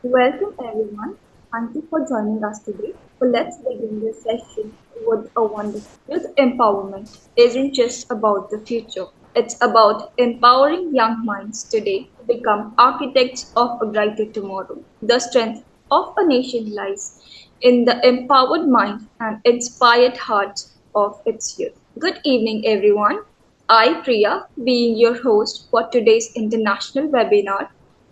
Welcome everyone. Thank you for joining us today. So let's begin this session with a wonderful youth empowerment isn't just about the future. It's about empowering young minds today to become architects of a brighter tomorrow. The strength of a nation lies in the empowered mind and inspired hearts of its youth. Good evening, everyone. I, Priya, being your host for today's international webinar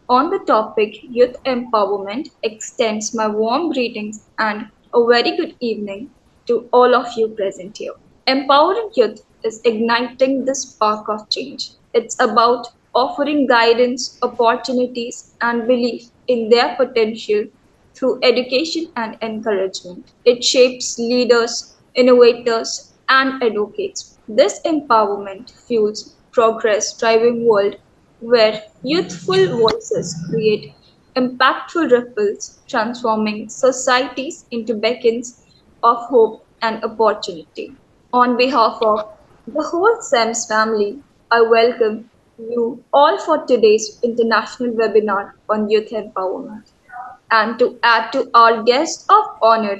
on the topic Youth Empowerment, extends my warm greetings and a very good evening to all of you present here. Empowering youth is igniting the spark of change. It's about offering guidance, opportunities, and belief in their potential through education and encouragement. It shapes leaders, innovators, and advocates. This empowerment fuels progress driving world where youthful voices create impactful ripples, transforming societies into beacons of hope and opportunity. On behalf of the whole SAMS family, I welcome you all for today's international webinar on youth empowerment. And to add to our guest of honor,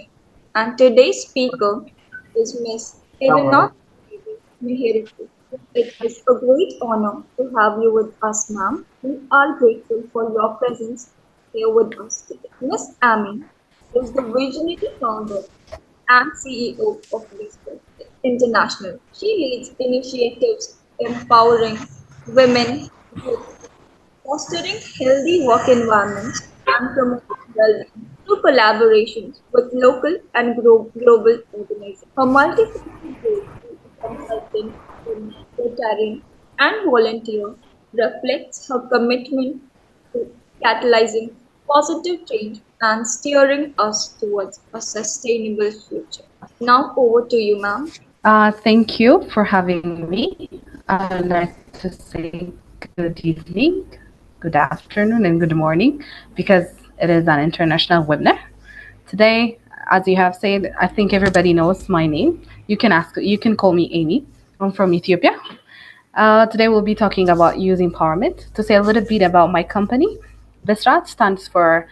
and today's speaker is Miss Irina Meheripur. It is a great honor to have you with us, ma'am. We are grateful for your presence here with us today. Miss Amy is the visionary founder and CEO of Whisper International. She leads initiatives empowering women, youth, fostering healthy work environments, and promoting well-being through collaborations with local and global organizations. Her multifaceted role as a consultant, veteran, and volunteer reflects her commitment to catalyzing positive change and steering us towards a sustainable future. Now over to you, ma'am. Thank you for having me. I'd like to say good evening, good afternoon, and good morning because it is an international webinar. Today, as you have said, I think everybody knows my name. You can call me Amy. I'm from Ethiopia. Today we'll be talking about youth empowerment. To say a little bit about my company, BESRAT stands for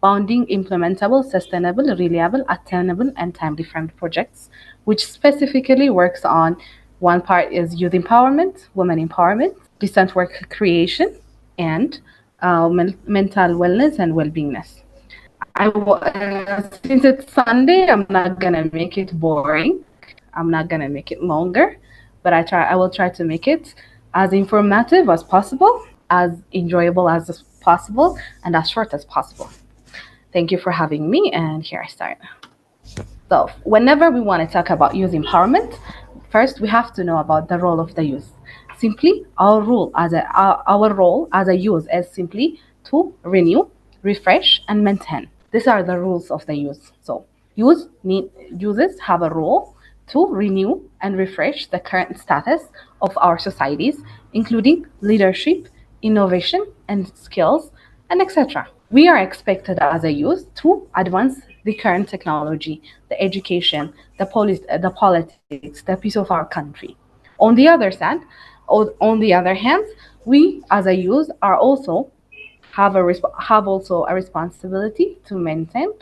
Bounding Implementable, Sustainable, Reliable, Attainable, and Timely Fund Projects, which specifically works on one part is youth empowerment, women empowerment, decent work creation, and mental wellness and well-beingness. Since it's Sunday, I'm not gonna make it boring. I'm not gonna make it longer, but I will try to make it as informative as possible, as enjoyable as possible, and as short as possible. Thank you for having me, and here I start. So, whenever we want to talk about youth empowerment, first we have to know about the role of the youth. Simply, our role as a youth is simply to renew, refresh, and maintain. These are the rules of the youth. So, youths have a role to renew and refresh the current status of our societies, including leadership, innovation, and skills, and etc. We are expected as a youth to advance the current technology, the education, the politics, the peace of our country. On the other side, on the other hand, we as a youth are also have also a responsibility to maintain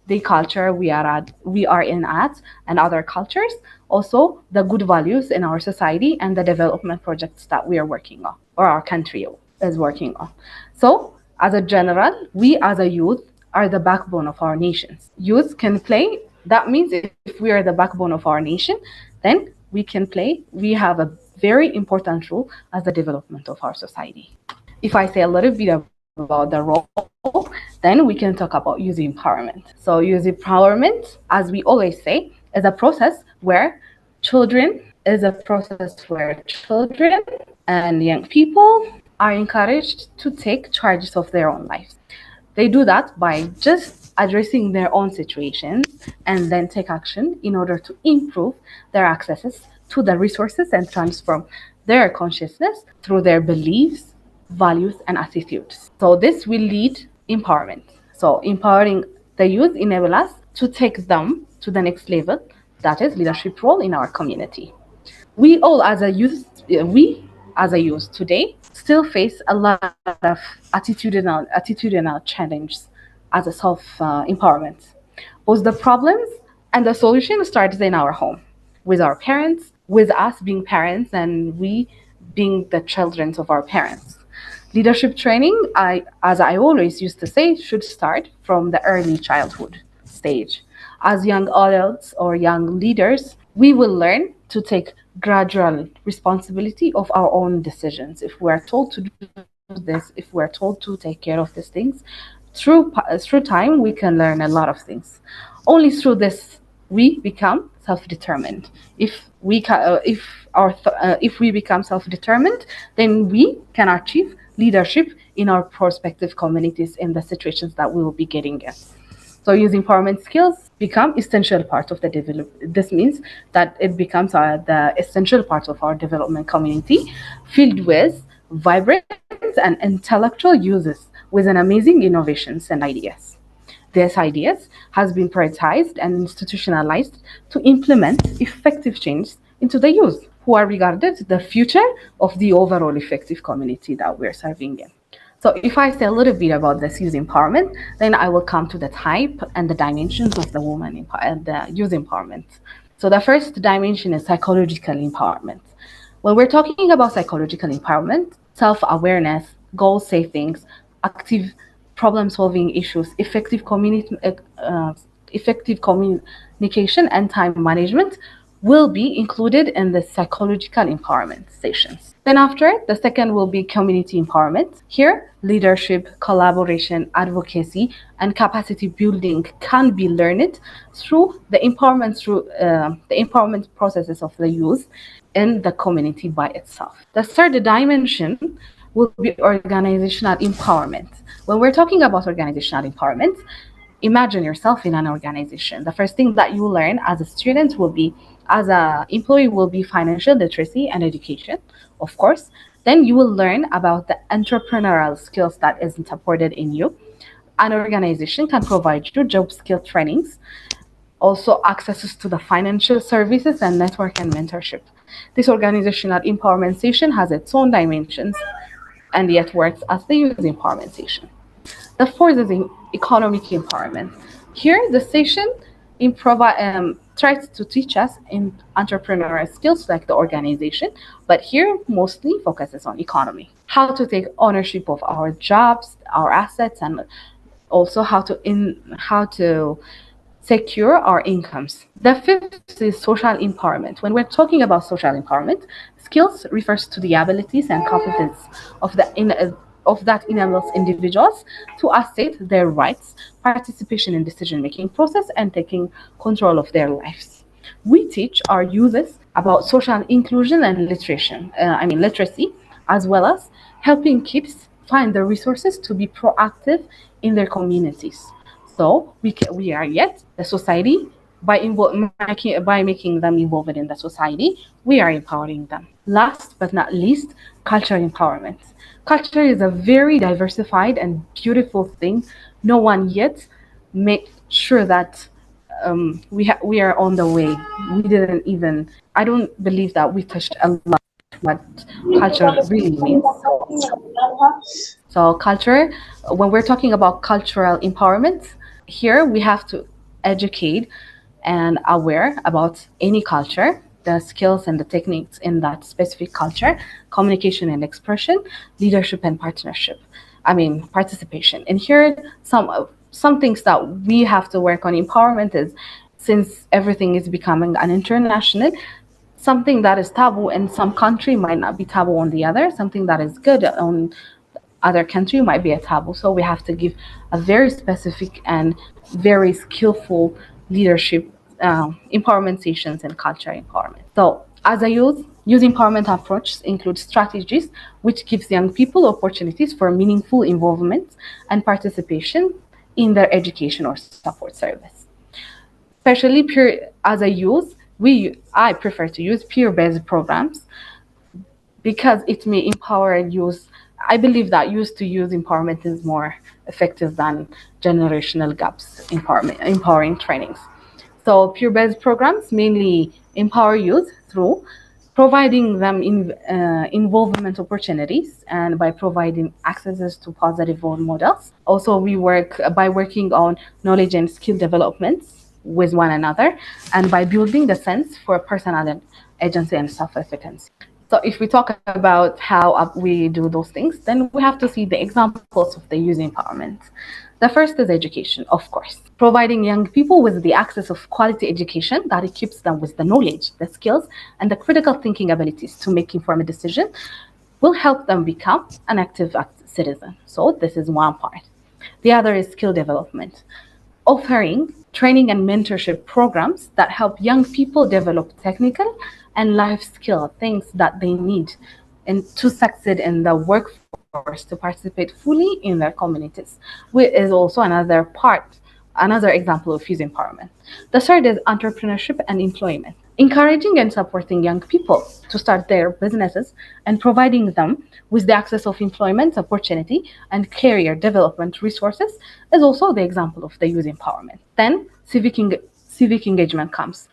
the culture we are in at and other cultures, also the good values in our society and the development projects that we are working on or our country is working on. So as a general, we as a youth are the backbone of our nations. Youth can play, that means if we are the backbone of our nation, then we have a very important role as the development of our society. If I say a little bit about the role, then we can talk about youth empowerment. So, youth empowerment, as we always say, is a process where children and young people are encouraged to take charges of their own lives. They do that by just addressing their own situations and then take action in order to improve their accesses to the resources and transform their consciousness through their beliefs, values, and attitudes. So this will lead empowerment. So empowering the youth enable us to take them to the next level, that is leadership role in our community. We all as a youth, we as a youth today still face a lot of attitudinal challenges as as a self empowerment. Both the problems and the solution starts in our home, with our parents, with us being parents, and we being the children of our parents. Leadership training, as I always used to say, should start from the early childhood stage. As young adults or young leaders, we will learn to take gradual responsibility of our own decisions. If we are told to do this, if we are told to take care of these things, through time we can learn a lot of things. Only through this we become self-determined. If we become self-determined, then we can achieve leadership in our prospective communities in the situations that we will be getting in. So using empowerment skills become essential part of the develop. This means that it becomes the essential part of our development community, filled with vibrant and intellectual uses with an amazing innovations and ideas. These ideas has been prioritized and institutionalized to implement effective change into the youth, who are regarded the future of the overall effective community that we're serving in. So if I say a little bit about this youth empowerment, then I will come to the type and the dimensions of the the youth empowerment. So the first dimension is psychological empowerment. When we're talking about psychological empowerment, self-awareness, goal settings, active problem-solving issues, effective communication, and time management will be included in the psychological empowerment sessions. Then after, the second will be community empowerment. Here, leadership, collaboration, advocacy, and capacity building can be learned through the empowerment processes of the youth in the community by itself. The third dimension will be organizational empowerment. When we're talking about organizational empowerment, imagine yourself in an organization. The first thing that you learn as a student will be, as an employee, will be financial literacy and education, of course. Then you will learn about the entrepreneurial skills that is supported in you. An organization can provide you job skill trainings, also accesses to the financial services and network and mentorship. This organizational empowerment session has its own dimensions and yet works as the youth empowerment session. The fourth is in economic empowerment. Here, the session tries to teach us in entrepreneurial skills like the organization, but here mostly focuses on economy. How to take ownership of our jobs, our assets, and also how to secure our incomes. The fifth is social empowerment. When we're talking about social empowerment, skills refers to the abilities and competence of that enables individuals to assert their rights, participation in decision-making process, and taking control of their lives. We teach our youths about social inclusion and literacy, as well as helping kids find the resources to be proactive in their communities. So we are yet the society by making them involved in the society, we are empowering them. Last but not least, cultural empowerment. Culture is a very diversified and beautiful thing. No one yet make sure that we are on the way. We didn't even. I don't believe that we touched a lot what culture really means. So culture, when we're talking about cultural empowerment, here we have to educate and aware about any culture, the skills and the techniques in that specific culture, communication and expression, leadership and participation. And here some things that we have to work on empowerment is, since everything is becoming an international, something that is taboo in some country might not be taboo on the other. Something that is good on other country might be a taboo. So we have to give a very specific and very skillful leadership empowerment sessions and culture empowerment. So as a youth empowerment approach includes strategies which gives young people opportunities for meaningful involvement and participation in their education or support service. Especially as a youth, I prefer to use peer-based programs because it may empower youth. I believe that youth to youth empowerment is more effective than generational gaps empowering trainings. So peer-based programs mainly empower youth through providing them involvement opportunities and by providing accesses to positive role models. Also, we work by working on knowledge and skill development with one another and by building the sense for personal agency and self-efficacy. So if we talk about how we do those things, then we have to see the examples of the youth empowerment. The first is education, of course. Providing young people with the access of quality education that equips them with the knowledge, the skills, and the critical thinking abilities to make informed decisions will help them become an active citizen. So this is one part. The other is skill development, offering training and mentorship programs that help young people develop technical and life skill things that they need and to succeed in the workforce to participate fully in their communities, which is also another example of youth empowerment. The third is entrepreneurship and employment, encouraging and supporting young people to start their businesses and providing them with the access of employment opportunity and career development resources is also the example of the youth empowerment. Then civic engagement comes,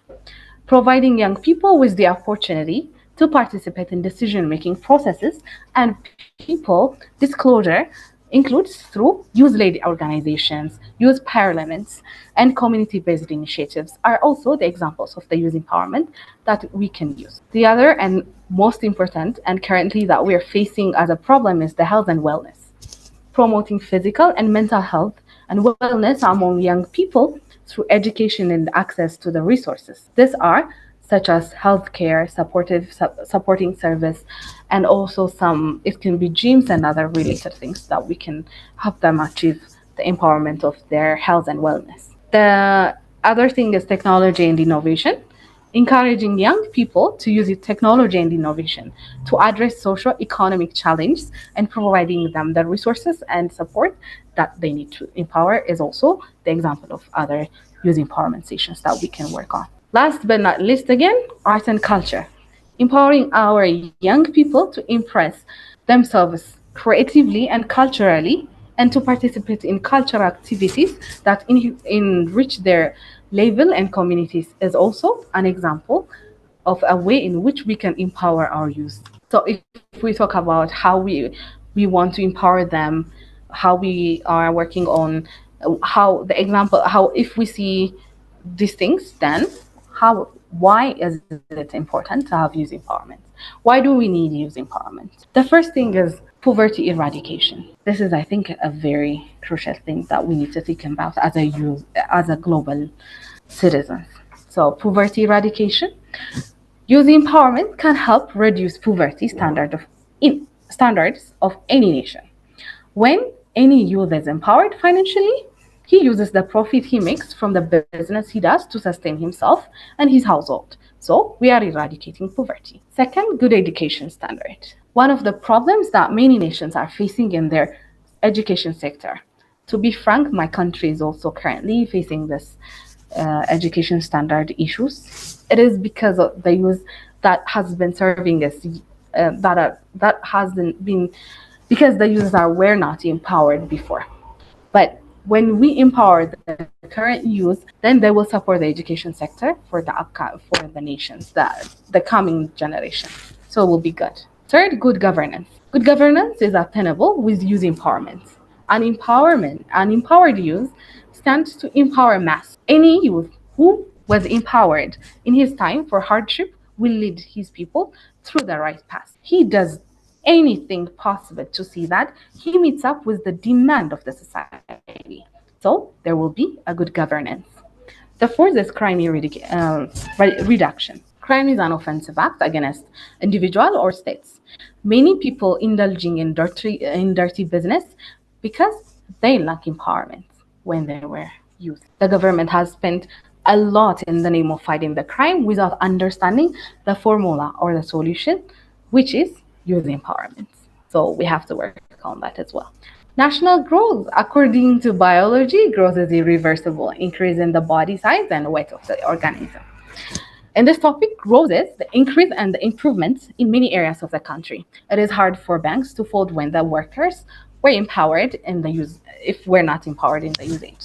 providing young people with the opportunity to participate in decision making processes and people disclosure includes through youth led organizations, youth parliaments, and community based initiatives are also the examples of the youth empowerment that we can use. The other and most important, and currently that we're facing as a problem, is the health and wellness, promoting physical and mental health and wellness among young people through education and access to the resources. These are such as healthcare, supporting service, and also some, it can be gyms and other related things that we can help them achieve the empowerment of their health and wellness. The other thing is technology and innovation, encouraging young people to use technology and innovation to address social economic challenges and providing them the resources and support that they need to empower is also the example of other youth empowerment sessions that we can work on. Last but not least, again, art and culture, empowering our young people to impress themselves creatively and culturally and to participate in cultural activities that enrich their level and communities is also an example of a way in which we can empower our youth. So if we talk about how we want to empower them, how we are working on how the example, how if we see these things, then how why is it important to have youth empowerment? Why do we need youth empowerment? The first thing is poverty eradication. This is, I think, a very crucial thing that we need to think about as a youth, as a global citizen. So poverty eradication, youth empowerment can help reduce poverty standards of any nation. When any youth is empowered financially, he uses the profit he makes from the business he does to sustain himself and his household. So we are eradicating poverty. Second, good education standard. One of the problems that many nations are facing in their education sector. To be frank, my country is also currently facing this education standard issues. It is because of the youth that has been serving us, that hasn't been because the users are were not empowered before. But when we empower the current youth, then they will support the education sector for the nations, the coming generation. So it will be good. Third, good governance. Good governance is attainable with youth empowerment. An empowered youth stands to empower mass. Any youth who was empowered in his time for hardship will lead his people through the right path. He does anything possible to see that he meets up with the demand of the society. So there will be a good governance. The fourth is crime reduction. Crime is an offensive act against individual or states. Many people indulging in dirty business because they lack empowerment when they were youth. The government has spent a lot in the name of fighting the crime without understanding the formula or the solution, which is youth empowerment. So we have to work on that as well. National growth. According to biology, growth is irreversible, increase in the body size and weight of the organism. In this topic, growth is the increase and the improvements in many areas of the country. It is hard for banks to fold when the workers were empowered in the use if we're not empowered in the usage.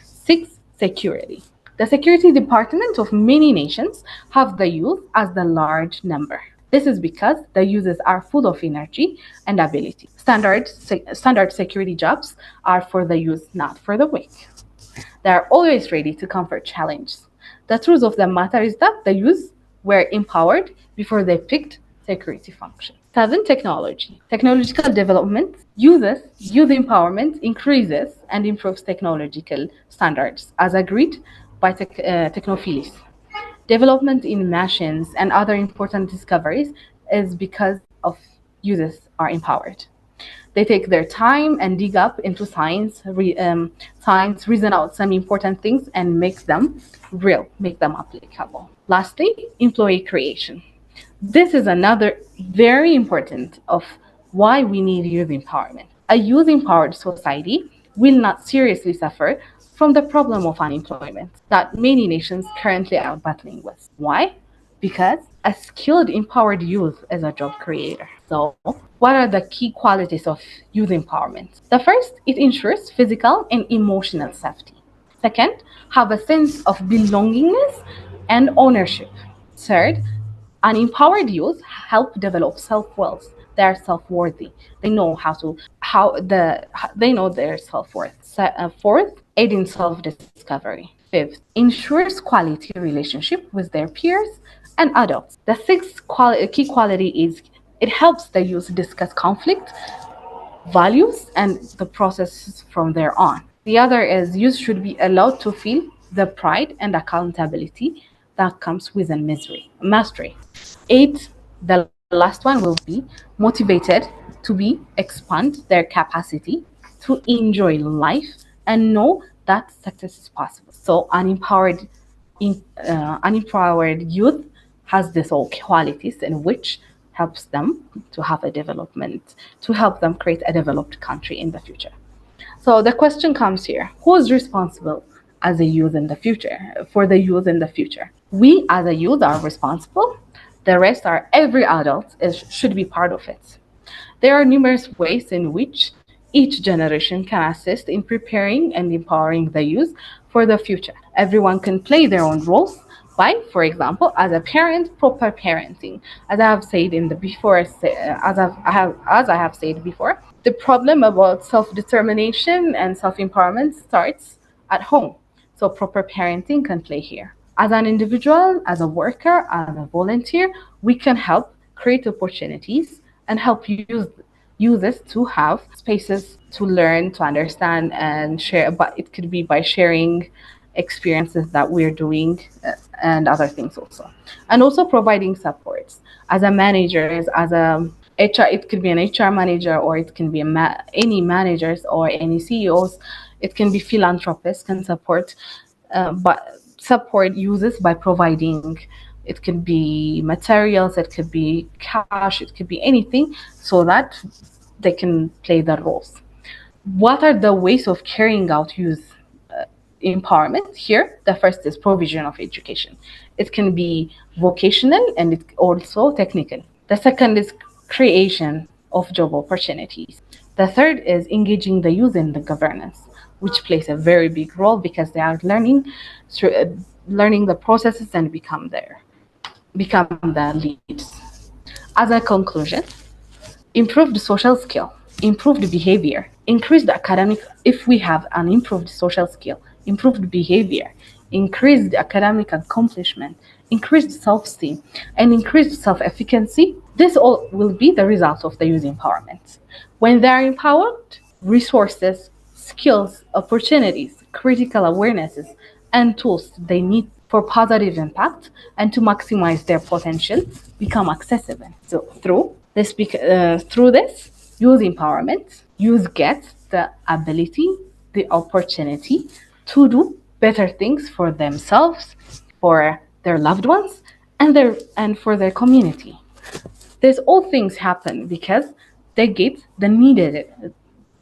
Six, security. The security department of many nations have the youth as the large number. This is because the users are full of energy and ability. Standard security jobs are for the youth, not for the weak. They are always ready to comfort challenges. The truth of the matter is that the youth were empowered before they picked security function. Seven, technology. Technological development uses youth empowerment increases and improves technological standards as agreed by technophiles. Development in machines and other important discoveries is because of users are empowered. They take their time and dig up into science, reason out some important things, and make them real, make them applicable. Lastly, employee creation. This is another very important of why we need youth empowerment. A youth empowered society will not seriously suffer from the problem of unemployment that many nations currently are battling with. Why? Because a skilled, empowered youth is a job creator. So, what are the key qualities of youth empowerment? The first, it ensures physical and emotional safety. Second, have a sense of belongingness and ownership. Third, an empowered youth help develop self-worth. They are self-worthy. They know they know their self-worth. Fourth, aid in self-discovery. Fifth, ensures quality relationship with their peers and adults. The sixth key quality is it helps the youth discuss conflict, values, and the process from there on. The other is youth should be allowed to feel the pride and accountability that comes with a mastery. Eight, the last one will be motivated to be expand their capacity to enjoy life and know that success is possible. So unempowered youth has these all qualities in which helps them to have a development, to help them create a developed country in the future. So the question comes here: who is responsible as a youth in the future for the youth in the future? We as a youth are responsible. The rest are every adult should be part of it. There are numerous ways in which each generation can assist in preparing and empowering the youth for the future. Everyone can play their own roles by, for example, as a parent, proper parenting. As I have said in the before, as I have said before, the problem about self-determination and self-empowerment starts at home. So proper parenting can play here. As an individual, as a worker, as a volunteer, we can help create opportunities and help users to have spaces to learn, to understand, and share. But it could be by sharing experiences that we're doing and other things also. And also providing supports as a manager, as a HR, it could be an HR manager or it can be any managers or any CEOs. It can be philanthropists can but support users by providing, it could be materials, it could be cash, it could be anything, so that they can play their roles. What are the ways of carrying out youth empowerment? Here, the first is provision of education. It can be vocational and it also technical. The second is creation of job opportunities. The third is engaging the youth in the governance, which plays a very big role because they are learning the processes and become the leads. As a conclusion, improved social skill, improved behavior, increased academic, if we have an improved social skill, improved behavior, increased academic accomplishment, increased self-esteem, and increased self-efficacy, this all will be the result of the youth empowerment. When they are empowered, resources, skills, opportunities, critical awarenesses, and tools they need for positive impact and to maximize their potential become accessible. So through this youth empowerment, youth get the ability, the opportunity to do better things for themselves, for their loved ones, and for their community. These all things happen they get the needed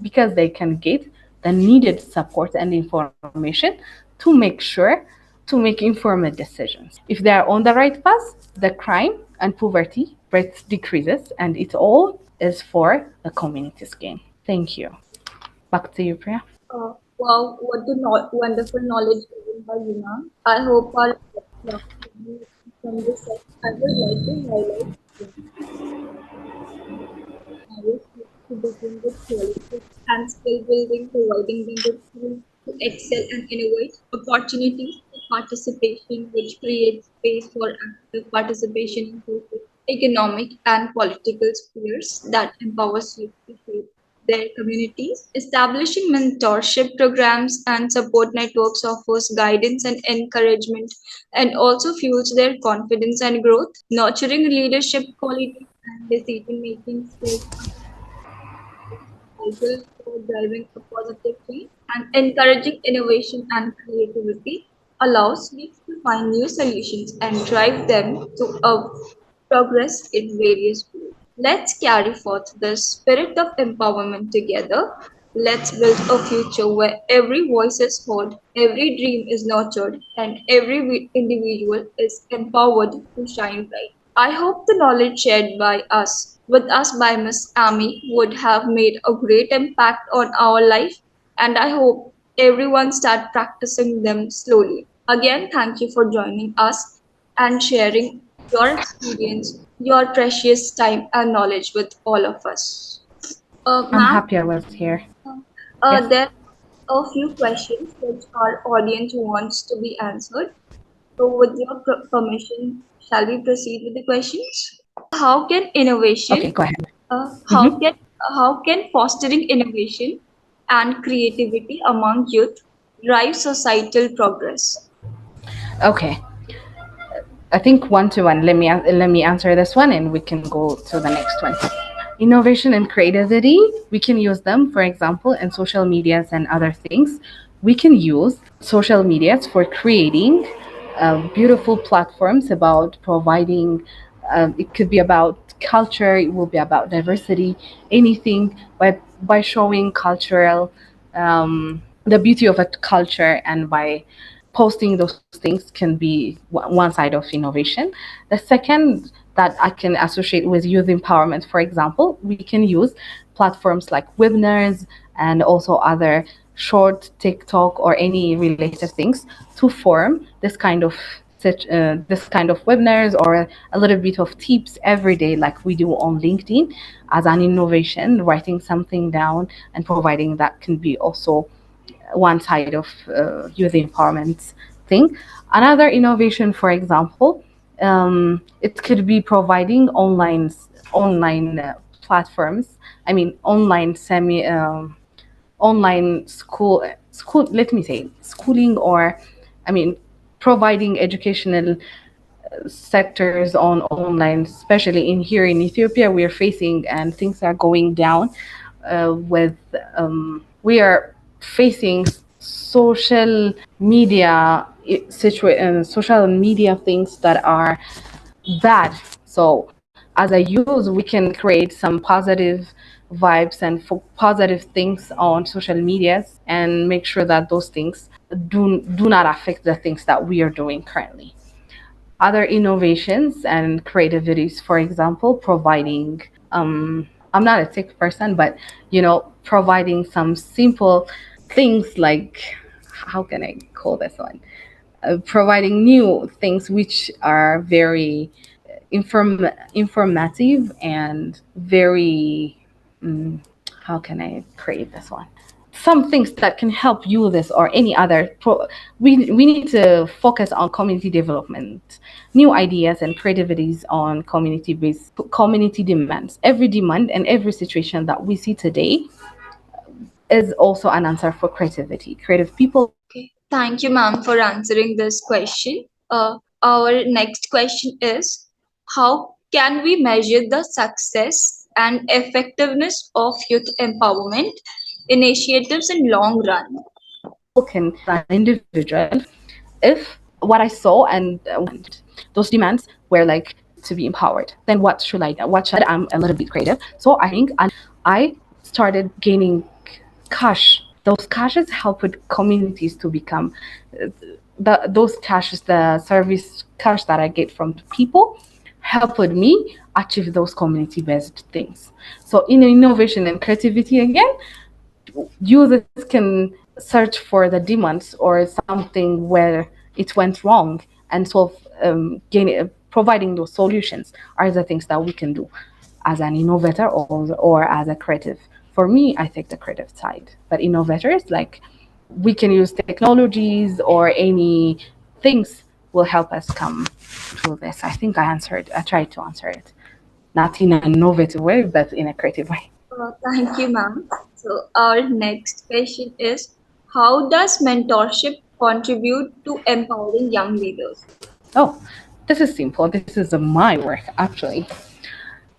because they can get the needed support and information to make sure to make informed decisions. If they are on the right path, the crime and poverty rate decreases, and it all is for the community's gain. Thank you. Back to you, Priya. Wow, what the wonderful knowledge given by Yuna. I hope our learned from this session. I would like to highlight Marriage needs to begin with quality and skill building, providing them with tools to excel and innovate, opportunities for participation, which creates space for active participation in social, economic, and political spheres that empowers youth to shape their communities. Establishing mentorship programs and support networks offers guidance and encouragement and also fuels their confidence and growth. Nurturing leadership qualities and decision making skills vital for driving a positive change and encouraging innovation and creativity allows me to find new solutions and drive them to progress in various ways. Let's carry forth the spirit of empowerment together. Let's build a future where every voice is heard, every dream is nurtured, and every individual is empowered to shine bright. I hope the knowledge shared by us with us by Miss Amy would have made a great impact on our life, and I hope everyone start practicing them slowly. Again, thank you for joining us and sharing your experience, your precious time and knowledge with all of us. I'm Ma'am, happy I was here. Yes. there are a few questions which our audience wants to be answered. So, with your permission, shall we proceed with the questions? How can Okay, innovation, go ahead. how Hmm. can fostering innovation and creativity among youth drive societal progress? Okay. I think one to one. Let me answer this one, and we can go to the next one. Innovation and creativity, we can use them, for example, in social medias and other things. We can use social medias for creating beautiful platforms about providing. It could be about culture. It will be about diversity. Anything by showing cultural the beauty of a culture, and by posting those things can be one side of innovation. The second that I can associate with youth empowerment, for example, we can use platforms like webinars and also other short TikTok or any related things to form this kind of webinars or a little bit of tips every day, like we do on LinkedIn, as an innovation, writing something down and providing that can be also one side of youth empowerment thing. Another innovation, for example, it could be providing online platforms. I mean, online school. Let me say schooling, or I mean, providing educational sectors on online, especially in here in Ethiopia, we are facing and things are going down with we are facing social media things that are bad. So as a youth, we can create some positive vibes and positive things on social medias and make sure that those things do not affect the things that we are doing currently. Other innovations and creativities, for example, providing I'm not a tech person, but providing some simple things like, how can I call this one, providing new things which are very informative and very how can I create this one? Some things that can help you this or any other. We need to focus on community development, new ideas and creativities on community demands. Every demand and every situation that we see today is also an answer for creativity. Creative people. Okay, thank you, ma'am, for answering this question. Our next question is how can we measure the success and effectiveness of youth empowerment initiatives in long run? Can as an individual, if what I saw and those demands were like to be empowered, then what should I do? What should I'm a little bit creative. So I think I started gaining cash. Those cashes helped communities to become those cashes, the service cash that I get from the people helped me achieve those community based things. So in innovation and creativity again, users can search for the demands or something where it went wrong and solve gain providing those solutions are the things that we can do as an innovator or as a creative. For me, I take the creative side, but innovators, like, we can use technologies or any things will help us come through this. I think I tried to answer it. Not in an innovative way, but in a creative way. Thank you, ma'am. So, our next question is, how does mentorship contribute to empowering young leaders? Oh, this is simple. This is my work, actually.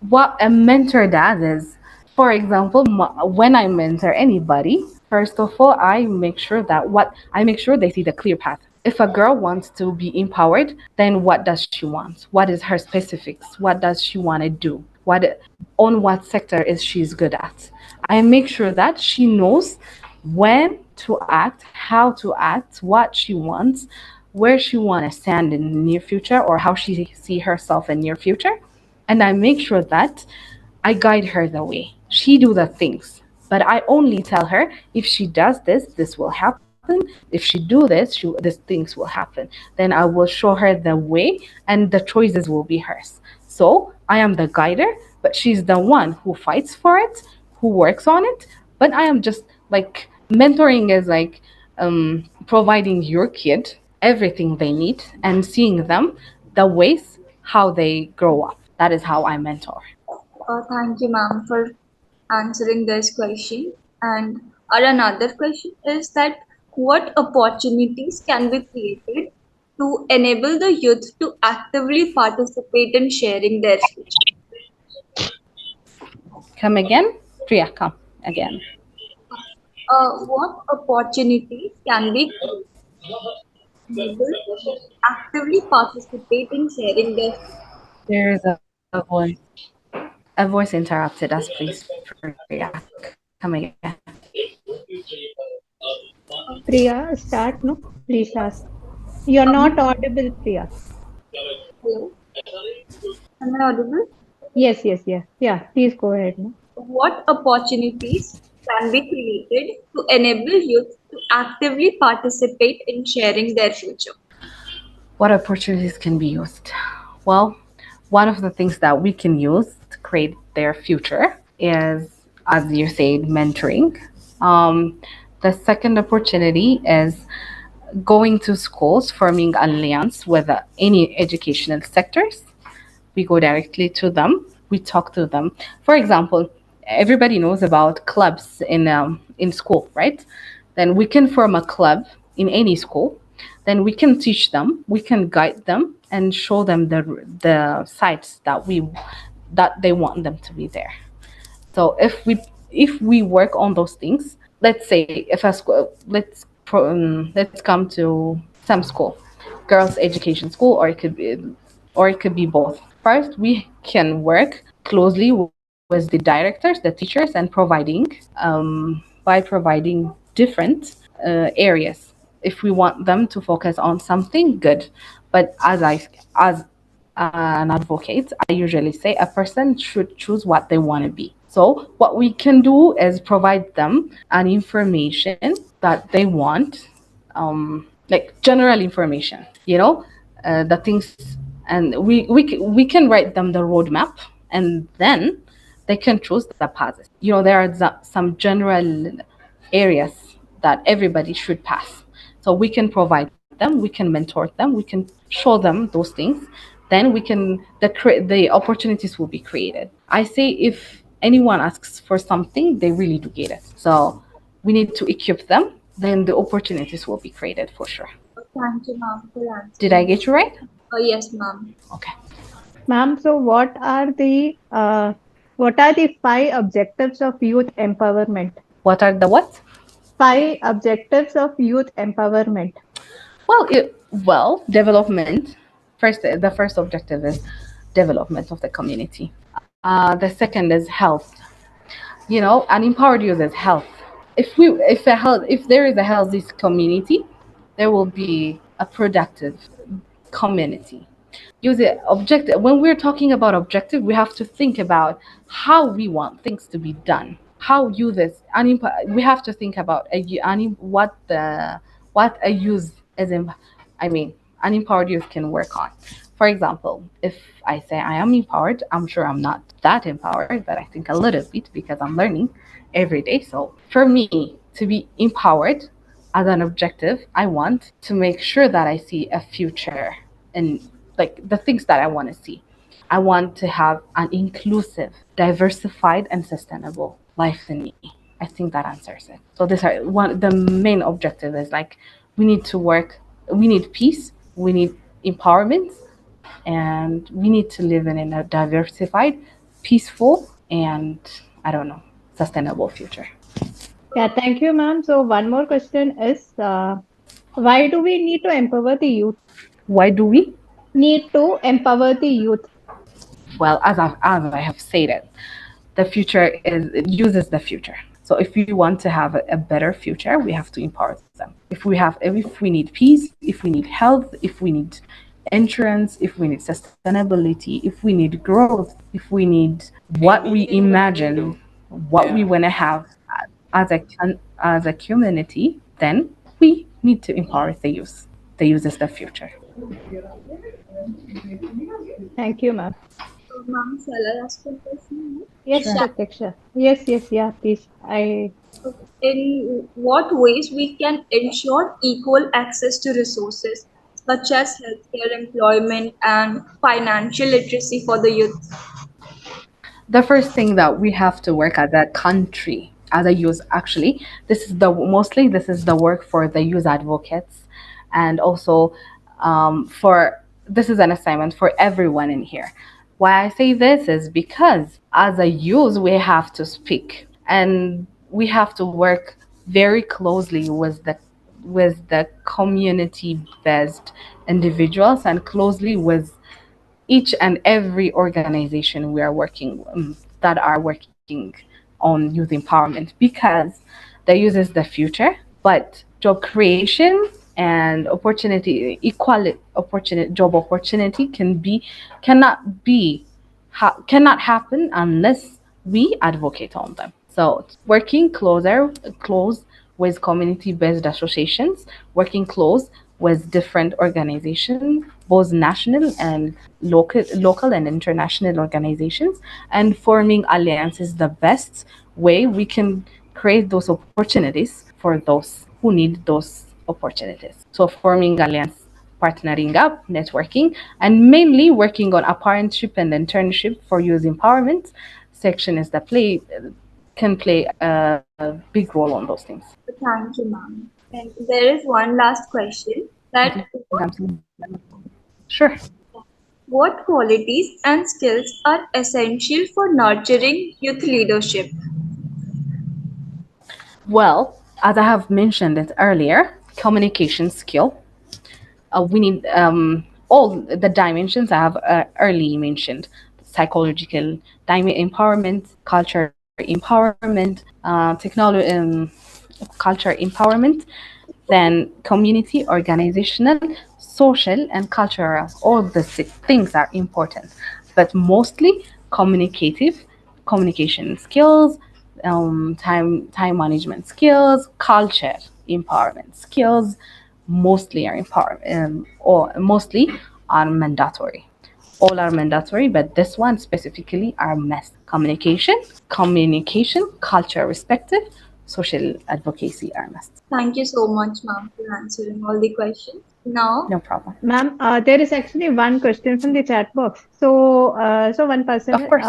What a mentor does is, for example, when I mentor anybody, first of all, I make sure they see the clear path. If a girl wants to be empowered, then what does she want? What is her specifics? What does she want to do? What sector is she's good at? I make sure that she knows when to act, how to act, what she wants, where she want to stand in the near future, or how she see herself in near future, and I make sure that I guide her the way. She do the things, but I only tell her if she does this, this will happen. If she do this, these things will happen. Then I will show her the way, and the choices will be hers. So I am the guider, but she's the one who fights for it, who works on it. But I am just like mentoring is like providing your kid everything they need and seeing them the ways how they grow up. That is how I mentor. Thank you, ma'am, for answering this question. And our another question is that what opportunities can be created to enable the youth to actively participate in sharing their future? Come again? Priya, come again. What opportunities can be created to enable youth to actively participate in sharing their future? There is a voice. A voice interrupted us, please, Priya. Come again. Priya, start, no? Please ask. You're not Um, audible, Priya. Hello, am I audible? Yes, yes, yes. Yeah, please go ahead, no? What opportunities can be created to enable youth to actively participate in sharing their future? What opportunities can be used? Well, one of the things that we can use to create their future is, as you said, mentoring. Um, the second opportunity is going to schools, forming alliance with any educational sectors. We go directly to them, we talk to them. For example, everybody knows about clubs in school, right? Then we can form a club in any school. Then we can teach them, we can guide them, and show them the sites that they want them to be there. So if we work on those things, let's say if a school, let's come to some school, girls' education school, or it could be both. First, we can work closely with the directors, the teachers, and by providing different areas. If we want them to focus on something good, but as an advocate, I usually say a person should choose what they want to be. So what we can do is provide them an information that they want, like general information, the things, and we can write them the roadmap, and then they can choose the paths. There are some general areas that everybody should pass. So we can provide them, we can mentor them, we can show them those things. Then the opportunities will be created. I say if anyone asks for something, they really do get it. So we need to equip them. Then the opportunities will be created for sure. Thank you, ma'am, for Did I answering get this. you right? Yes, ma'am. Okay. Ma'am, so what are the five objectives of youth empowerment? What are the what? Five objectives of youth empowerment. Development. The first objective is development of the community. The second is health. An empowered youth is health. If there is a healthy community, there will be a productive community. Use it objective. When we're talking about objective, we have to think about how we want things to be done. How you this we have to think about what a youth is. I mean, an empowered youth can work on. For example, if I say I am empowered, I'm sure I'm not that empowered, but I think a little bit because I'm learning every day. So for me to be empowered as an objective, I want to make sure that I see a future and like the things that I want to see. I want to have an inclusive, diversified, and sustainable life in me. I think that answers it. So these are one. The main objective is like we need to work. We need peace. We need empowerment, and we need to live in a diversified, peaceful, and I don't know, sustainable future. Yeah, thank you, ma'am. So one more question is, why do we need to empower the youth? Why do we? Need to empower the youth. Well, as I have stated, the future is it uses the future. So if we want to have a better future, we have to empower them. If we need peace, if we need health, if we need insurance, if we need sustainability, if we need growth, if we need what we imagine, what we want to have as a community, then we need to empower the youth. The youth is the future. Thank you, ma'am. Ma'am, shall I ask a question? Yes, Sure. Pratiksha. Yes, yes, yeah, please. I In what ways we can ensure equal access to resources such as healthcare, employment, and financial literacy for the youth? The first thing that we have to work as a country, as a youth, actually, this is the work for the youth advocates, and also for this is an assignment for everyone in here. Why I say this is because as a youth we have to speak and we have to work very closely with the community based individuals and closely with each and every organization we are working that are working on youth empowerment because the youth is the future, but job creation and opportunity equality opportunity job opportunity cannot be cannot happen unless we advocate on them. So working close with community-based associations, working close with different organizations, both national and local and international organizations, and forming alliances the best way we can create those opportunities for those who need those opportunities. So forming alliance, partnering up, networking, and mainly working on apprenticeship and internship for youth empowerment section is the play can play a big role on those things. Thank you, ma'am. And there is one last question Do you that think I'm saying sure? what qualities and skills are essential for nurturing youth leadership? Well, as I have mentioned it earlier, communication skill. We need all the dimensions I have early mentioned: psychological empowerment, culture empowerment, culture empowerment, then community, organizational, social, and cultural. All the things are important, but mostly communicative, communication skills, time management skills, culture empowerment skills, mostly are or mostly are mandatory. All are mandatory, but this one specifically are must. Communication, culture respective, social advocacy are must. Thank you so much, ma'am, for answering all the questions. Now, No problem. Ma'am, there is actually one question from the chat box. So one Of person, course.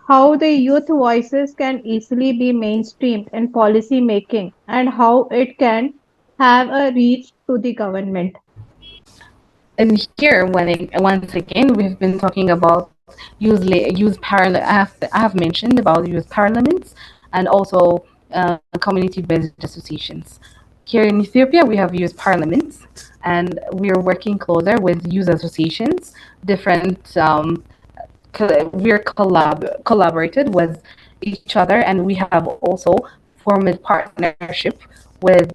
how the youth voices can easily be mainstreamed in policy making and how it can have a reach to the government. And here, once again, we've been talking about use parallel. I have mentioned about youth parliaments and also community-based associations. Here in Ethiopia, we have youth parliaments, and we are working closer with youth associations. Different we're collaborated with each other, and we have also formed partnership with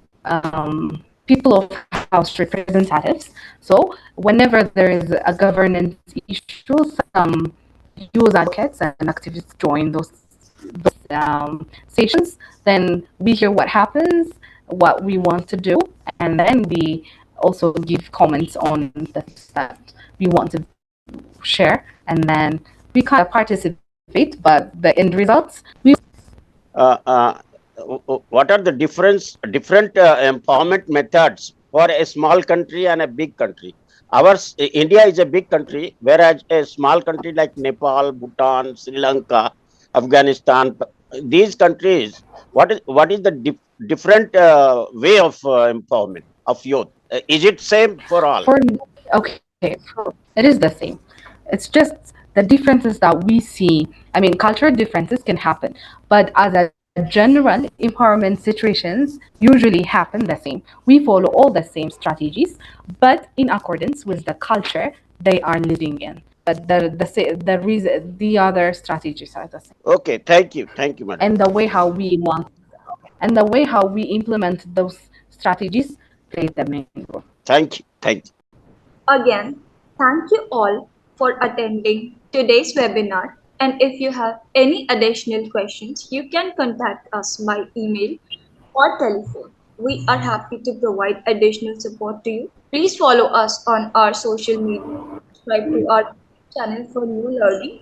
people of house representatives. So whenever there is a governance issue, some youth advocates and activists join those sessions. Then we hear what happens, what we want to do, and then we also give comments on the things that we want to do share, and then we kind of participate, but the end results we. Uh, uh, what are the different empowerment methods for a small country and a big country? India is a big country, whereas a small country like Nepal, Bhutan, Sri Lanka, Afghanistan, these countries, what is the different way of empowerment of youth? Is it same for all? For okay, so it is the same. It's just the differences that we see. I mean, cultural differences can happen, but as a general, empowerment situations usually happen the same. We follow all the same strategies, but in accordance with the culture they are living in. But the reason the other strategies are the same, Okay, thank you, madam. and the way how we want and the way how we implement those strategies plays the main role. Thank you. Again, thank you all for attending today's webinar. And if you have any additional questions, you can contact us by email or telephone. We are happy to provide additional support to you. Please follow us on our social media, subscribe to our channel for new learning,